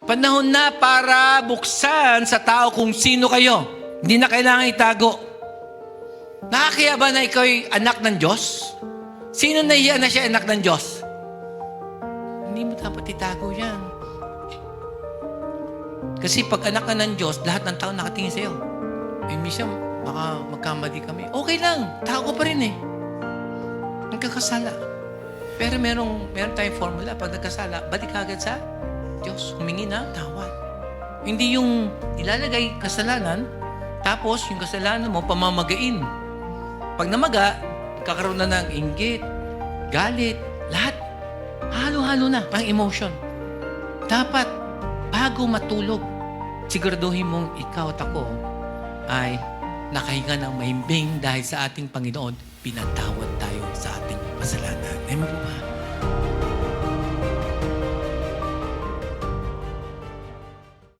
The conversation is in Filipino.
Panahon na para buksan sa tao kung sino kayo. Hindi na kailangan itago. Nakakaya ba na ikaw'y anak ng Diyos? Sino nahiya na siya anak ng Diyos? Hindi mo dapat itago yan. Kasi pag anak ka ng Diyos, lahat ng tao nakatingin sa'yo. Eh, minsan, baka magkamali kami. Okay lang, tao ko pa rin eh. Nagkakasala. Pero meron tayong formula. Pag nagkasala, balik agad sa Diyos. Humingi na tawad. Hindi yung ilalagay kasalanan, tapos yung kasalanan mo, pamamagain. Pag namaga, kakaroon na ng inggit, galit, lahat. Halo-halo na, pang emotion. Dapat, bago matulog, siguraduhin mong ikaw at ako ay nakahinga ng mahimbing dahil sa ating Panginoon, pinatawad tayo sa ating kasalanan. Amen po ba?